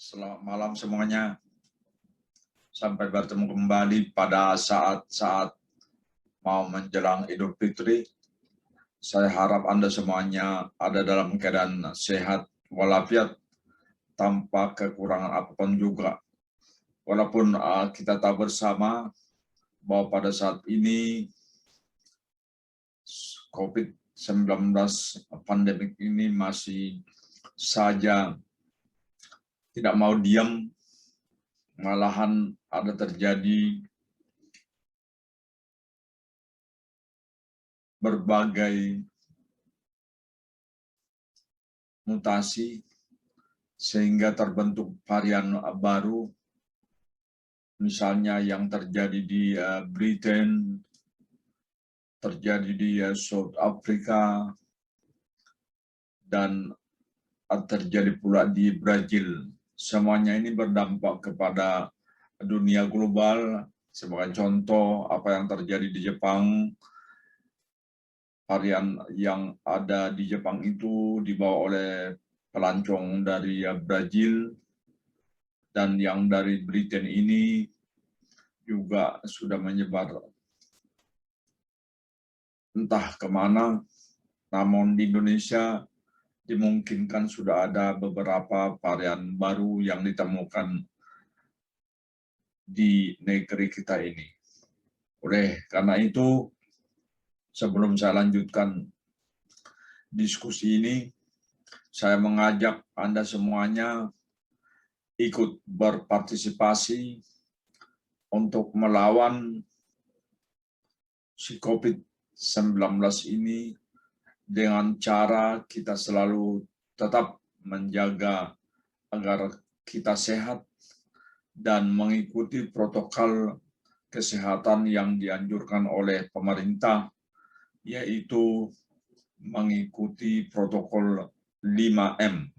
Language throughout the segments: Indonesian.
Selamat malam semuanya. Sampai bertemu kembali pada saat-saat mau menjelang Idul Fitri. Saya harap Anda semuanya ada dalam keadaan sehat walafiat tanpa kekurangan apapun juga. Walaupun kita tahu bersama bahwa pada saat ini COVID-19 pandemik ini masih saja tidak mau diam, malahan ada terjadi berbagai mutasi sehingga terbentuk varian baru, misalnya yang terjadi di Britain, terjadi di South Africa, dan terjadi pula di Brazil. Semuanya ini berdampak kepada dunia global. Sebagai contoh, apa yang terjadi di Jepang, varian yang ada di Jepang itu dibawa oleh pelancong dari Brazil, dan yang dari Britain ini juga sudah menyebar entah kemana. Namun di Indonesia dimungkinkan sudah ada beberapa varian baru yang ditemukan di negeri kita ini. Oleh karena itu, sebelum saya lanjutkan diskusi ini, saya mengajak Anda semuanya ikut berpartisipasi untuk melawan si COVID-19 ini dengan cara kita selalu tetap menjaga agar kita sehat dan mengikuti protokol kesehatan yang dianjurkan oleh pemerintah, yaitu mengikuti protokol 5M.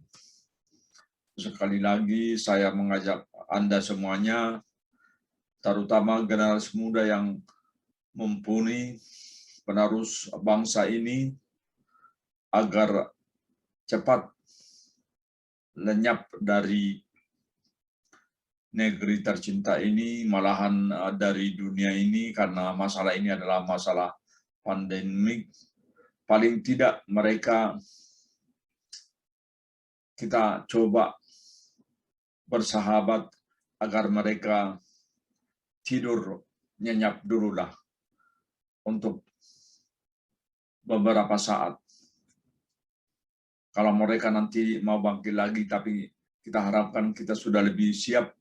Sekali lagi saya mengajak Anda semuanya, terutama generasi muda yang mumpuni, penerus bangsa ini, agar cepat lenyap dari negeri tercinta ini, malahan dari dunia ini, karena masalah ini adalah masalah pandemik. Paling tidak mereka kita coba bersahabat agar mereka tidur nyenyak dululah untuk beberapa saat. Kalau mereka nanti mau bangkit lagi, tapi kita harapkan kita sudah lebih siap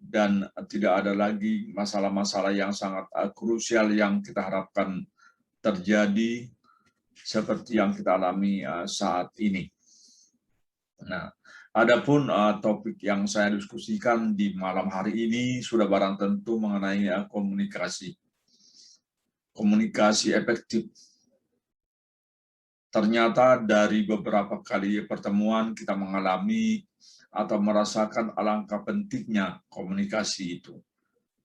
dan tidak ada lagi masalah-masalah yang sangat krusial yang kita harapkan terjadi seperti yang kita alami saat ini. Nah, adapun topik yang saya diskusikan di malam hari ini sudah barang tentu mengenai komunikasi. Komunikasi efektif. Ternyata dari beberapa kali pertemuan kita mengalami atau merasakan alangkah pentingnya komunikasi itu.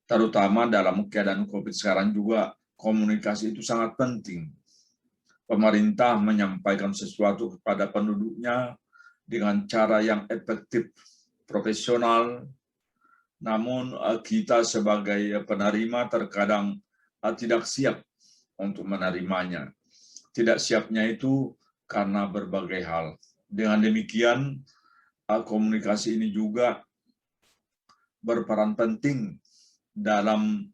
Terutama dalam keadaan COVID sekarang juga, komunikasi itu sangat penting. Pemerintah menyampaikan sesuatu kepada penduduknya dengan cara yang efektif, profesional, namun kita sebagai penerima terkadang tidak siap untuk menerimanya. Tidak siapnya itu karena berbagai hal. Dengan demikian, komunikasi ini juga berperan penting dalam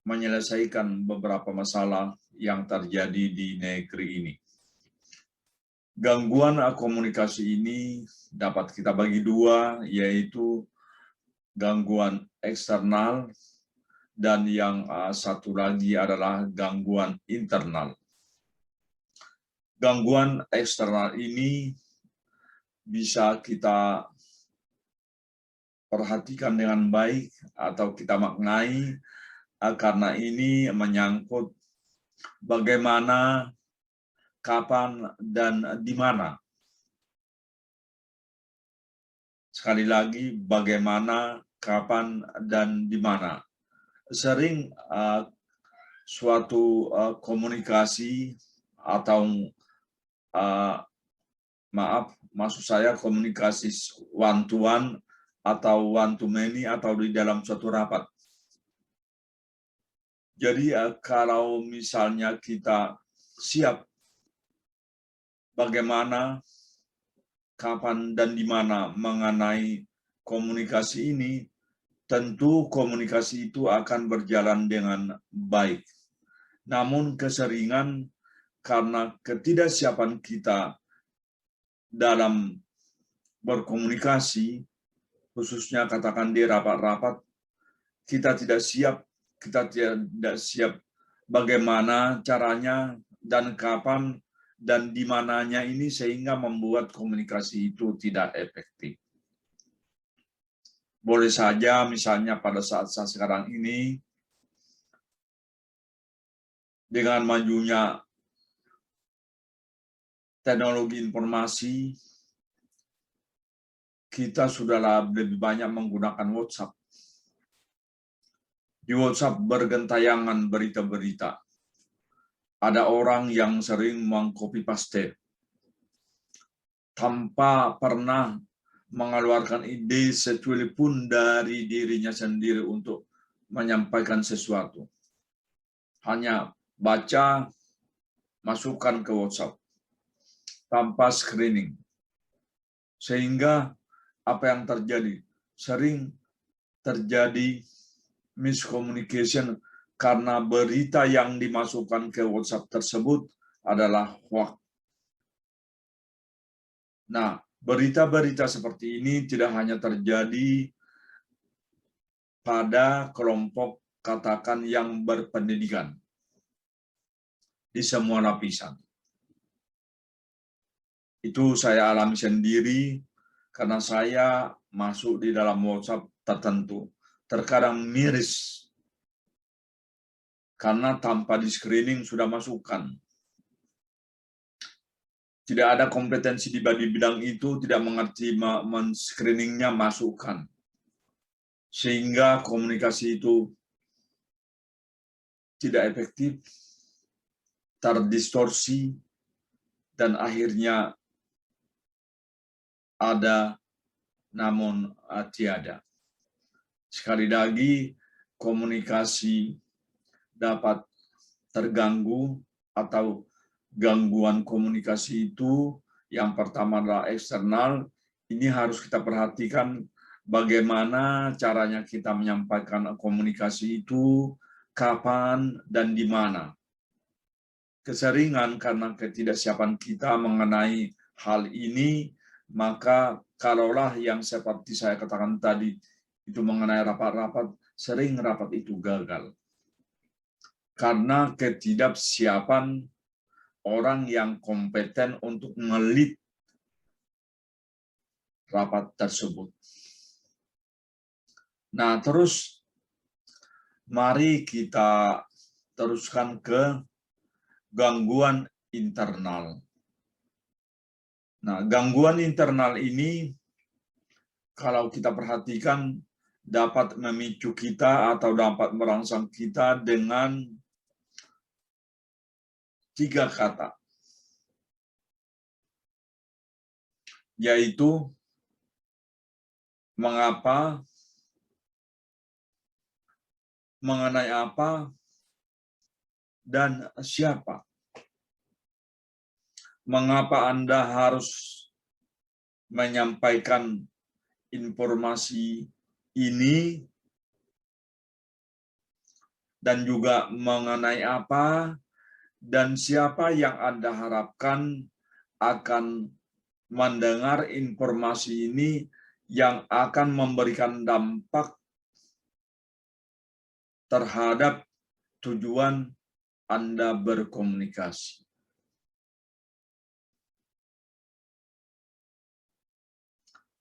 menyelesaikan beberapa masalah yang terjadi di negeri ini. Gangguan komunikasi ini dapat kita bagi dua, yaitu gangguan eksternal dan yang satu lagi adalah gangguan internal. Gangguan eksternal ini bisa kita perhatikan dengan baik atau kita maknai karena ini menyangkut bagaimana, kapan, dan di mana. Sekali lagi, bagaimana, kapan, dan di mana. Sering suatu komunikasi atau maksud saya komunikasi one to one atau one to many atau di dalam suatu rapat. Jadi kalau misalnya kita siap bagaimana, kapan, dan di mana mengenai komunikasi ini, tentu komunikasi itu akan berjalan dengan baik. Namun keseringan karena ketidaksiapan kita dalam berkomunikasi, khususnya katakan di rapat-rapat, kita tidak siap bagaimana caranya dan kapan dan di mananya ini, sehingga membuat komunikasi itu tidak efektif. Boleh saja misalnya pada saat sekarang ini, dengan majunya teknologi informasi, kita sudah lebih banyak menggunakan WhatsApp. Di WhatsApp bergentayangan berita-berita. Ada orang yang sering mengcopy paste tanpa pernah mengeluarkan ide secuili pun dari dirinya sendiri untuk menyampaikan sesuatu. Hanya baca, masukkan ke WhatsApp tanpa screening. Sehingga apa yang terjadi? Sering terjadi miscommunication karena berita yang dimasukkan ke WhatsApp tersebut adalah hoax. Nah, berita-berita seperti ini tidak hanya terjadi pada kelompok katakan yang berpendidikan di semua lapisan. Itu saya alami sendiri karena saya masuk di dalam WhatsApp tertentu. Terkadang miris karena tanpa di-screening sudah masukkan. Tidak ada kompetensi di bidang itu, tidak mengerti men-screeningnya, masukkan. Sehingga komunikasi itu tidak efektif, terdistorsi, dan akhirnya ada namun tiada. Sekali lagi, komunikasi dapat terganggu atau gangguan komunikasi itu yang pertama adalah eksternal. Ini harus kita perhatikan bagaimana caranya kita menyampaikan komunikasi itu, kapan dan di mana. Keseringan karena ketidaksiapan kita mengenai hal ini, maka kalaulah yang seperti saya katakan tadi itu mengenai rapat-rapat, sering rapat itu gagal. Karena ketidaksiapan orang yang kompeten untuk ngelit rapat tersebut. Nah, terus mari kita teruskan ke gangguan internal. Nah, gangguan internal ini kalau kita perhatikan dapat memicu kita atau dapat merangsang kita dengan 3 kata, yaitu mengapa, mengenai apa, dan siapa. Mengapa Anda harus menyampaikan informasi ini, dan juga mengenai apa, dan siapa yang Anda harapkan akan mendengar informasi ini yang akan memberikan dampak terhadap tujuan Anda berkomunikasi.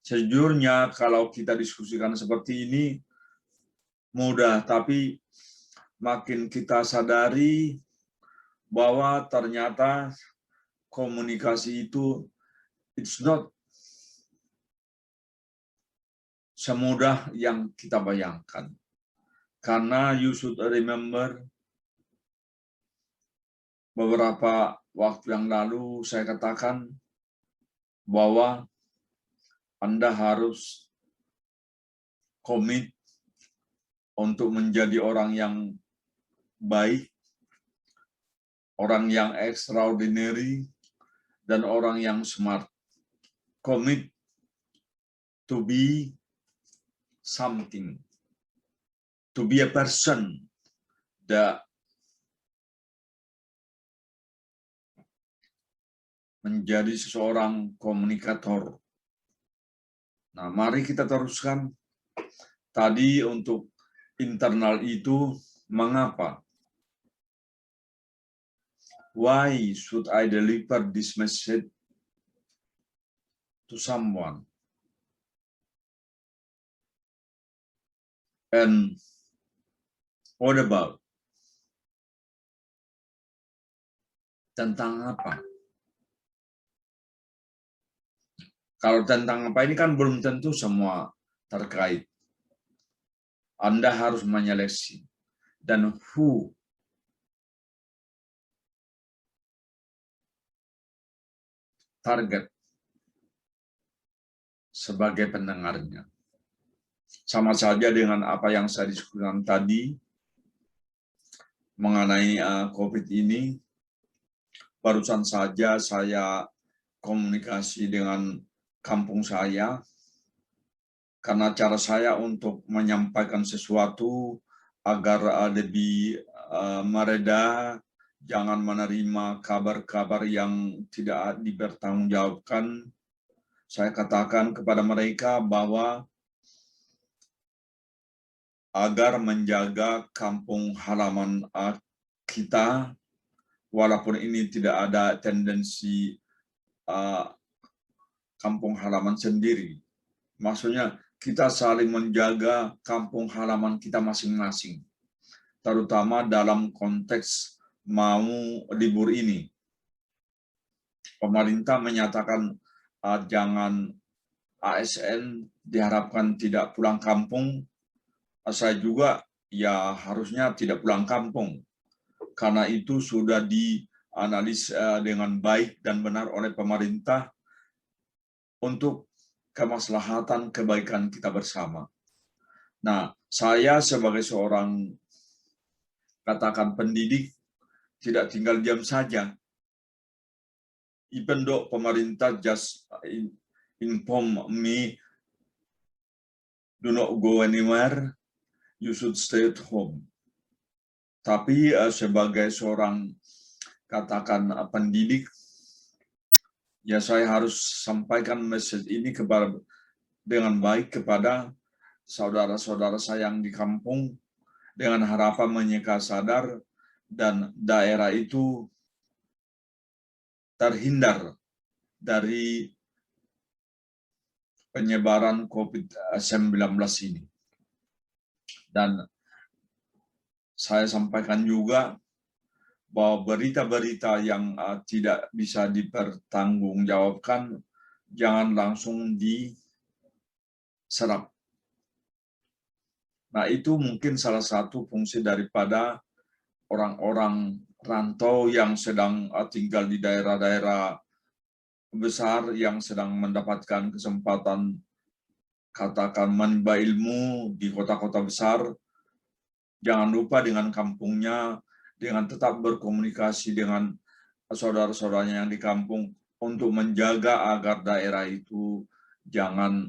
Sejujurnya kalau kita diskusikan seperti ini mudah, tapi makin kita sadari bahwa ternyata komunikasi itu it's not semudah yang kita bayangkan. Karena you should remember, beberapa waktu yang lalu saya katakan bahwa Anda harus komit untuk menjadi orang yang baik, orang yang extraordinary, dan orang yang smart. Commit to be something, to be a person that menjadi seseorang komunikator. Nah, mari kita teruskan. Tadi untuk internal itu, mengapa? Why should I deliver this message to someone? And what about? Tentang apa? Kalau tentang apa ini kan belum tentu semua terkait. Anda harus menyeleksi. Dan who target sebagai pendengarnya. Sama saja dengan apa yang saya diskusikan tadi mengenai COVID ini. Barusan saja saya komunikasi dengan kampung saya, karena cara saya untuk menyampaikan sesuatu agar lebih mereda, jangan menerima kabar-kabar yang tidak dipertanggungjawabkan. Saya katakan kepada mereka bahwa agar menjaga kampung halaman kita, walaupun ini tidak ada tendensi kampung halaman sendiri. Maksudnya kita saling menjaga kampung halaman kita masing-masing. Terutama dalam konteks mau libur ini. Pemerintah menyatakan jangan ASN diharapkan tidak pulang kampung. Saya juga ya harusnya tidak pulang kampung. Karena itu sudah dianalisis dengan baik dan benar oleh pemerintah untuk kemaslahatan kebaikan kita bersama. Nah, saya sebagai seorang katakan pendidik tidak tinggal diam saja. Even though pemerintah just inform me, do not go anywhere, you should stay at home. Tapi sebagai seorang katakan pendidik, ya saya harus sampaikan message ini dengan baik kepada saudara-saudara saya yang di kampung, dengan harapan mereka sadar dan daerah itu terhindar dari penyebaran COVID-19 ini. Dan saya sampaikan juga bahwa berita-berita yang tidak bisa dipertanggungjawabkan jangan langsung diserap. Nah, itu mungkin salah satu fungsi daripada orang-orang rantau yang sedang tinggal di daerah-daerah besar yang sedang mendapatkan kesempatan katakan menimba ilmu di kota-kota besar. Jangan lupa dengan kampungnya, dengan tetap berkomunikasi dengan saudara-saudaranya yang di kampung untuk menjaga agar daerah itu jangan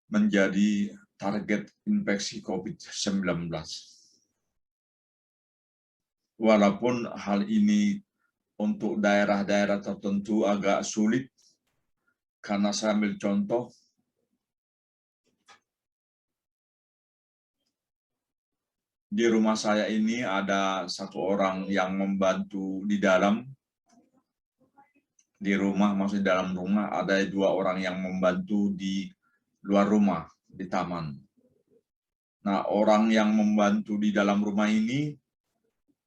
menjadi target infeksi COVID-19. Walaupun hal ini untuk daerah-daerah tertentu agak sulit, karena saya ambil contoh, di rumah saya ini ada satu orang yang membantu di dalam, di rumah, maksudnya dalam rumah, ada 2 orang yang membantu di luar rumah, di taman. Nah, orang yang membantu di dalam rumah ini,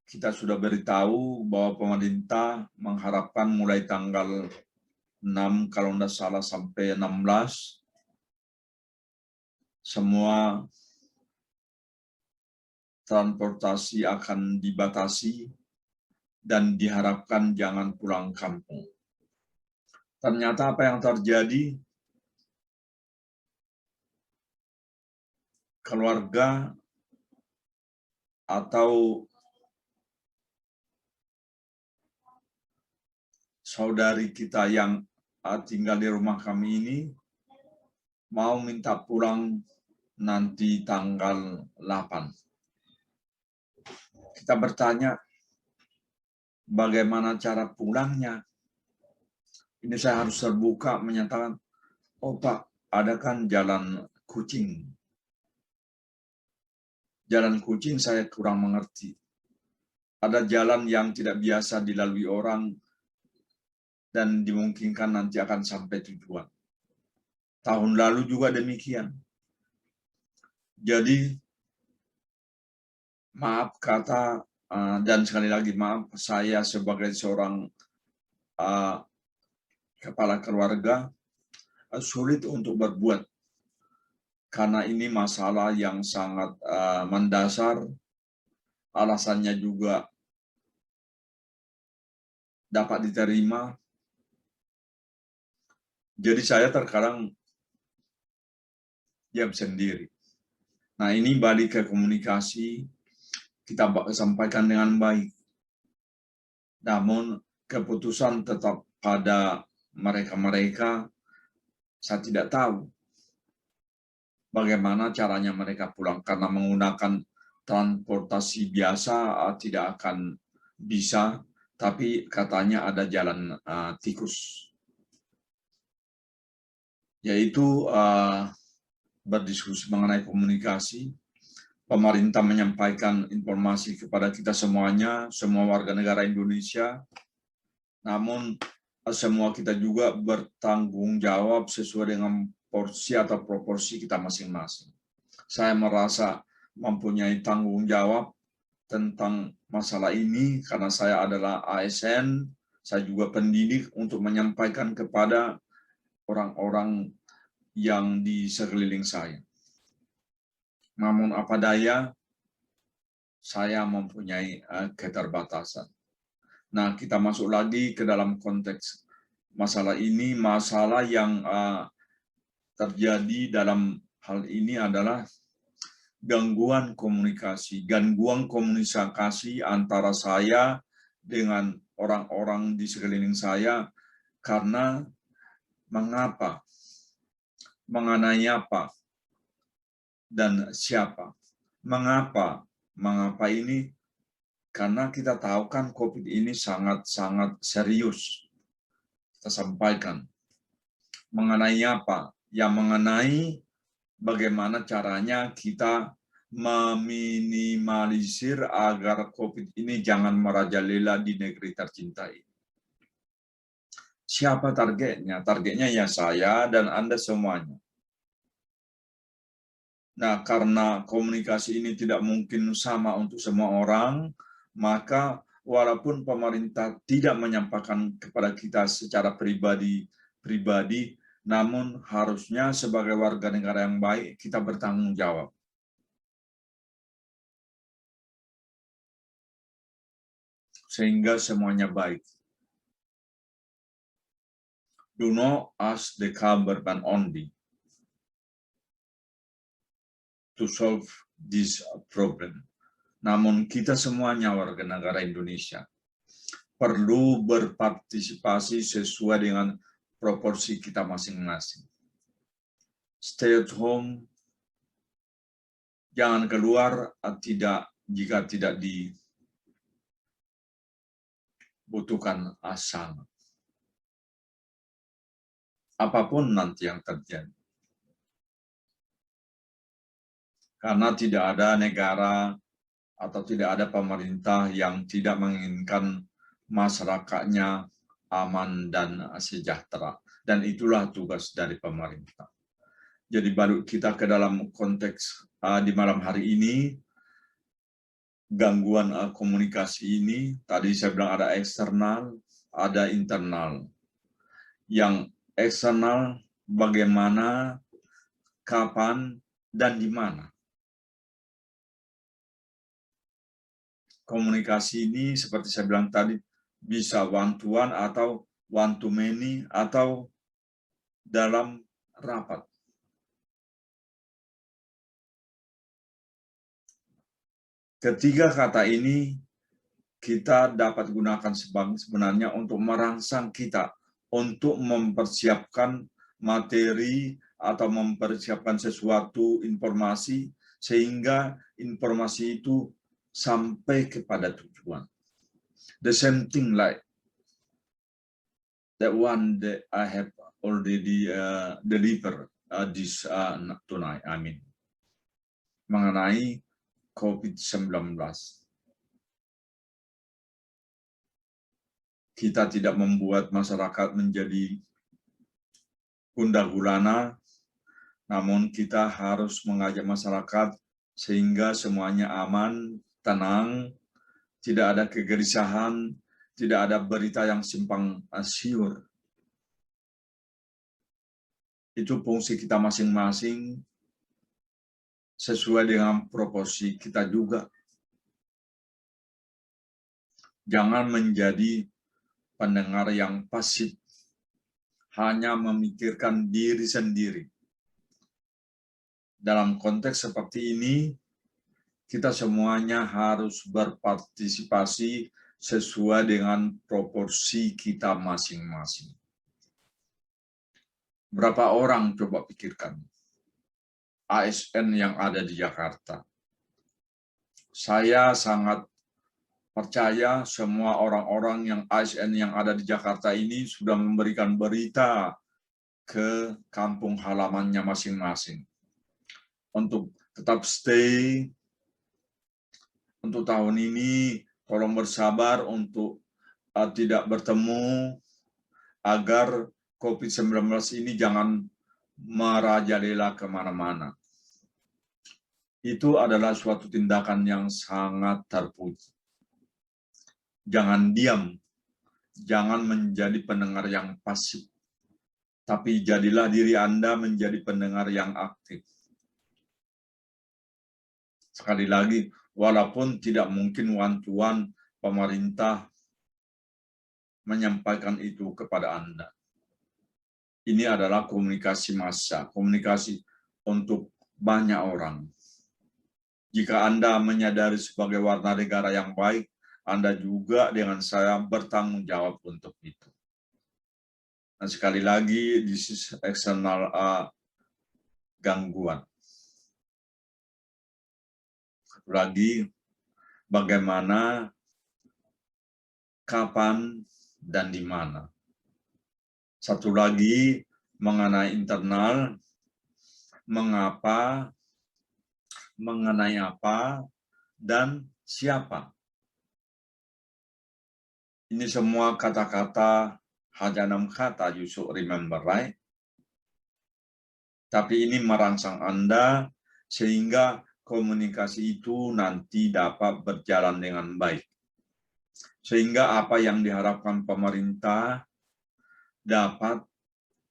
kita sudah beritahu bahwa pemerintah mengharapkan mulai tanggal 6, kalau tidak salah sampai 16, semua transportasi akan dibatasi dan diharapkan jangan pulang kampung. Ternyata apa yang terjadi, keluarga atau saudari kita yang tinggal di rumah kami ini mau minta pulang nanti tanggal 8. Kita bertanya, bagaimana cara pulangnya? Ini saya harus terbuka menyatakan, oh Pak, ada kan jalan kucing. Jalan kucing saya kurang mengerti. Ada jalan yang tidak biasa dilalui orang dan dimungkinkan nanti akan sampai tujuan. Tahun lalu juga demikian. Jadi, maaf kata, dan sekali lagi maaf, saya sebagai seorang kepala keluarga sulit untuk berbuat karena ini masalah yang sangat mendasar. Alasannya juga dapat diterima. Jadi saya terkadang diam sendiri. Nah, ini balik ke komunikasi, kita sampaikan dengan baik. Namun keputusan tetap pada mereka-mereka. Saya tidak tahu bagaimana caranya mereka pulang, karena menggunakan transportasi biasa tidak akan bisa, tapi katanya ada jalan tikus. Yaitu berdiskusi mengenai komunikasi, pemerintah menyampaikan informasi kepada kita semuanya, semua warga negara Indonesia, namun semua kita juga bertanggung jawab sesuai dengan porsi atau proporsi kita masing-masing. Saya merasa mempunyai tanggung jawab tentang masalah ini karena saya adalah ASN, saya juga pendidik untuk menyampaikan kepada orang-orang yang di sekeliling saya. Namun apa daya, saya mempunyai keterbatasan. Nah, kita masuk lagi ke dalam konteks masalah ini. Masalah yang terjadi dalam hal ini adalah gangguan komunikasi antara saya dengan orang-orang di sekeliling saya. Karena mengapa, mengenai apa, dan siapa. Mengapa ini? Karena kita tahu kan COVID ini sangat-sangat serius. Kita sampaikan. Mengenai apa? Yang mengenai bagaimana caranya kita meminimalisir agar COVID ini jangan merajalela di negeri tercinta ini. Siapa targetnya? Targetnya ya saya dan Anda semuanya. Nah, karena komunikasi ini tidak mungkin sama untuk semua orang, maka walaupun pemerintah tidak menyampaikan kepada kita secara pribadi, namun harusnya sebagai warga negara yang baik, kita bertanggung jawab. Sehingga semuanya baik. Do not ask the government only to solve this problem. Namun kita semuanya warga negara Indonesia perlu berpartisipasi sesuai dengan proporsi kita masing-masing. Stay at home, jangan keluar jika tidak dibutuhkan sangat. Apapun nanti yang terjadi. Karena tidak ada negara atau tidak ada pemerintah yang tidak menginginkan masyarakatnya aman dan sejahtera. Dan itulah tugas dari pemerintah. Jadi balik kita ke dalam konteks di malam hari ini, gangguan komunikasi ini, tadi saya bilang ada eksternal, ada internal. Yang eksternal bagaimana, kapan, dan di mana. Komunikasi ini seperti saya bilang tadi bisa one to one atau one to many, atau dalam rapat. Ketiga kata ini kita dapat gunakan sebenarnya untuk merangsang kita untuk mempersiapkan materi atau mempersiapkan sesuatu informasi sehingga informasi itu sampai kepada tujuan. The same thing like that one that I have already delivered this tonight. I mean, mengenai COVID-19. Kita tidak membuat masyarakat menjadi gundah gulana, namun kita harus mengajak masyarakat sehingga semuanya aman, tenang, tidak ada kegelisahan, tidak ada berita yang simpang siur. Itu fungsi kita masing-masing sesuai dengan proporsi kita juga. Jangan menjadi pendengar yang pasif, hanya memikirkan diri sendiri. Dalam konteks seperti ini, kita semuanya harus berpartisipasi sesuai dengan proporsi kita masing-masing. Berapa orang coba pikirkan ASN yang ada di Jakarta? Saya sangat percaya semua orang-orang yang ASN yang ada di Jakarta ini sudah memberikan berita ke kampung halamannya masing-masing. Untuk tetap stay, untuk tahun ini tolong bersabar untuk tidak bertemu, agar COVID-19 ini jangan merajalela kemana-mana. Itu adalah suatu tindakan yang sangat terpuji. Jangan diam, jangan menjadi pendengar yang pasif, tapi jadilah diri Anda menjadi pendengar yang aktif. Sekali lagi, walaupun tidak mungkin one-to-one pemerintah menyampaikan itu kepada Anda. Ini adalah komunikasi massa, komunikasi untuk banyak orang. Jika Anda menyadari sebagai warga negara yang baik, Anda juga dengan saya bertanggung jawab untuk itu. Dan sekali lagi, this is external gangguan. Satu lagi, bagaimana, kapan, dan di mana. Satu lagi, mengenai internal, mengapa, mengenai apa, dan siapa. Ini semua kata-kata, hanya 6 kata, you should remember, right? Tapi ini merangsang Anda sehingga komunikasi itu nanti dapat berjalan dengan baik. Sehingga apa yang diharapkan pemerintah dapat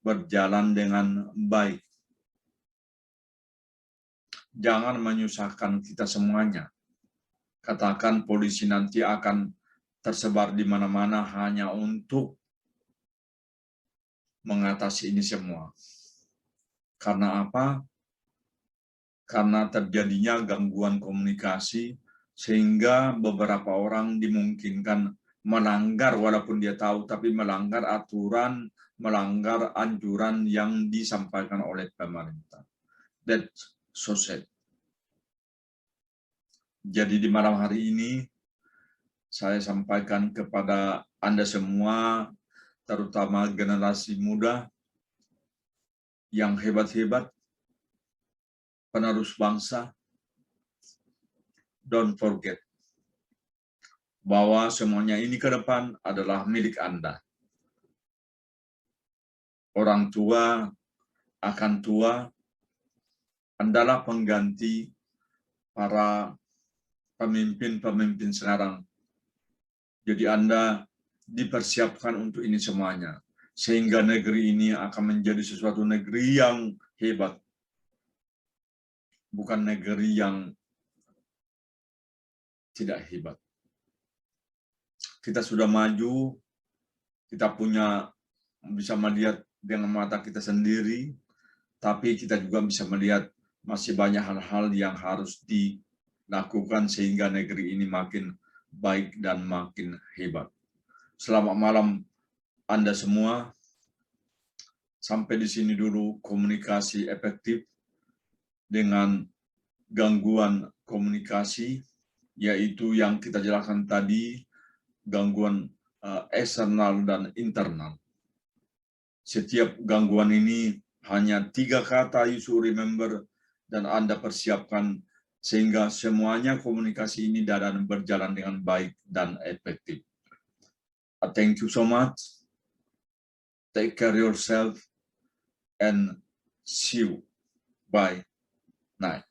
berjalan dengan baik. Jangan menyusahkan kita semuanya. Katakan polisi nanti akan tersebar di mana-mana hanya untuk mengatasi ini semua. Karena apa? Karena terjadinya gangguan komunikasi sehingga beberapa orang dimungkinkan melanggar walaupun dia tahu, tapi melanggar aturan, melanggar anjuran yang disampaikan oleh pemerintah. That's so sad. Jadi di malam hari ini saya sampaikan kepada Anda semua, terutama generasi muda yang hebat-hebat, penerus bangsa, don't forget bahwa semuanya ini ke depan adalah milik Anda. Orang tua akan tua, Andalah pengganti para pemimpin-pemimpin sekarang. Jadi Anda dipersiapkan untuk ini semuanya. Sehingga negeri ini akan menjadi sesuatu negeri yang hebat. Bukan negeri yang tidak hebat. Kita sudah maju, kita bisa melihat dengan mata kita sendiri, tapi kita juga bisa melihat masih banyak hal-hal yang harus dilakukan sehingga negeri ini makin baik dan makin hebat. Selamat malam Anda semua. Sampai di sini dulu komunikasi efektif dengan gangguan komunikasi, yaitu yang kita jelaskan tadi, gangguan eksternal dan internal. Setiap gangguan ini hanya 3 kata you should remember, dan Anda persiapkan sehingga semuanya komunikasi ini dapat berjalan dengan baik dan efektif. Thank you so much. Take care yourself and see you. Bye. Night.